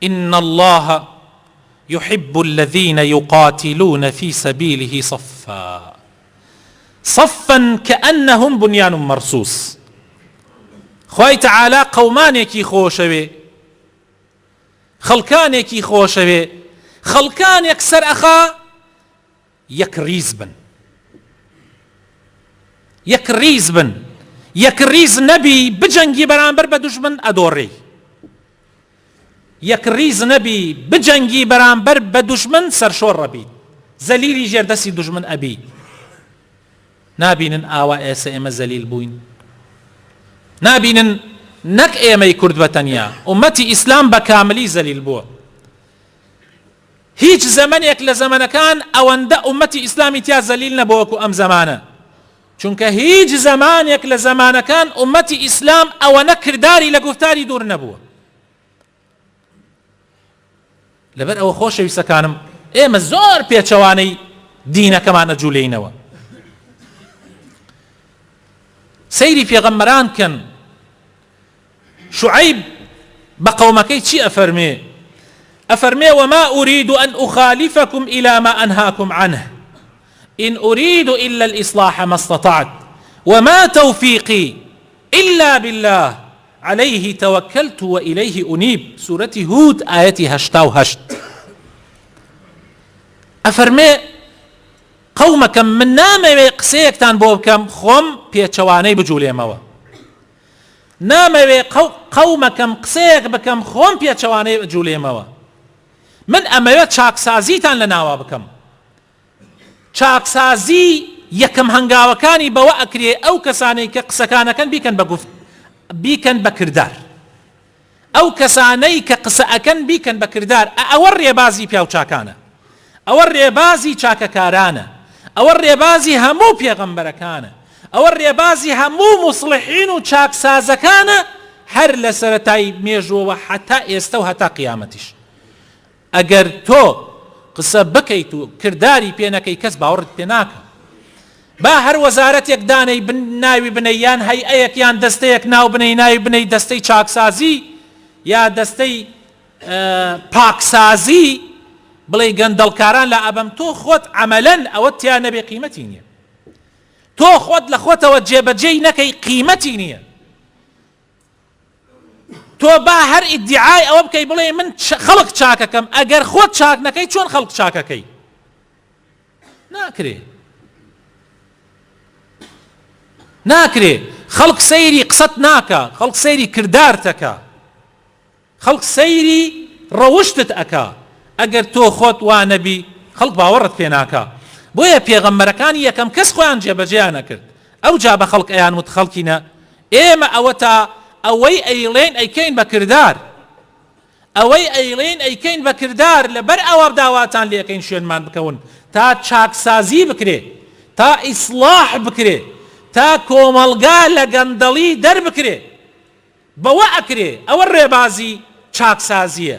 إن الله يحب الذين يقاتلون في سبيله صفا كأنهم بنيان مرصوص. خوای تعالى قومانێکی خۆشەوێ، خەڵکانێکی خۆشەوێ، خەڵکانێک سەرئەخا یەک ریز بن، یەک ریز نەبی بجەنگی بەرامبەر بە دوژمن ئەدۆڕێ، یەک ریز نەبی بجەنگی بەرامبەر بە دوژمن سەرشۆڕ ڕەبی، زەلیلی ژێردەستی دوژمن ئەبی. نابینن ئاوا ئێستا ئێمە زەلیل بووین؟ نابینن نەک ئێمەی کورد بە تەنیا، ئومەتی ئیسلام بە کاملی زەلیل بووە. هیچ زەمانێک لە زەمانەکان ئەوەندە ئومەتی ئیسلامی تیا زەلیل نەبووە وەکو ئەم زەمانە، چونکە هیچ زەمانێک لە زەمانەکان ئومەتی ئیسلام ئەوەنە کردداری لە گفتاری دوور نەبووە. لەبەر ئەوە خۆشەویستەکانم ئێمە زۆر پێچەوانەی دینەکەمان ئەجوولەینەوە. سەیری پێغەمبەران کەن. شعیب بە قەومەکەی چی ئەفەرمێ؟ ئەفەرمێ وما أريد أن أخالفكم إلى ما أنهاكم عنه إن أريد إلا الإصلاح ما استطعت وما توفيقي إلا بالله عليه توكلت وإليه أنيب. سورة هود آية 88. ئەفەرمێ قەومەکەم من نامەوێ قسەیەکتان بۆ بکەم خۆم پێچەوانەی بجوولێمەوە، نامەوێ قەومەکەم قسەیەک بکەم خۆم پێچەوانەی بجوولێمەوە، من ئەمەوێت چاکسازیتان لە ناوا بکەم. چاکسازی یەکەم هەنگاوەکانی بەوە ئەکرێ ئەو کەسانەی کە قسەکانەکەن بیکەن بە کردار، ئەو کەسانەی کە قسە ئەکەن بیکەن بە کردار. ئەوە ڕێبازی پیاو چاکانە، ئەوە ڕێبازی چاکەکارانە، ئەوە ڕێبازی هەموو پێغەمبەرەکانە، ئەوە ڕێبازی هەموو موسڵحین و چاکسازەکانە هەر لە سەرەتای مێژووەوە حتا ئێستا و هەتا قیامەتیش. ئەگەر تۆ قسە بکەیت و کردداری پێ نەکەی کەس باوەڕت پێ ناکە. با هەر وەزارەتێک دانەی ناوی بنەی یان هەیئەیەک یان دەستەیەک ناو بنەی ناوی بنەی دەستەی چاکسازی یا دەستەی پاکسازی، بڵێ گەندەڵکاران لە ئەبەم، تۆ خۆت عەمەلەن ئەوە تیا نەبێ قیمەتی نییە، تۆ خۆت لە خۆتەوە جێبەجێی نەکەی قیمەتی نییە. تۆ با هەر ئیدعای ئەوە بکەی بڵێ من خەڵک چاکەکەم، ئەگەر خۆت چاک نەکەی چۆن خەڵک چاکەکەی؟ ناکرێ. خەڵک سەیری قسەت ناکە، خەڵک سەیری کردارتەکە، خەڵک سەیری ڕەوشتت ئەکا. ئەگەر تۆ خۆت وانەبی خەڵک باوەڕت پێ ناکە. بۆیە پێغەمبەرەکانی یەکەم کەس خۆیان جێبەجێیان نەکرد. ئەو جا بە خەڵک ئەیان وت خەڵکینە ئێمە ئەوە تا ئەوەی ئەیڵێن ئەیکەین بە کردار، ئەوەی ئەیڵێن ئەیکەین بە کردار، لەبەر ئەوە داواتان لێەکەین شوێنمان بکەون تا چاکسازی بکرێ، تا ئیسلاح بکرێ، تا کۆمەڵگا لە گەندەڵی دەربکرێ. بەوە ئەکرێ. ئەوە ڕێبازی چاکسازیە.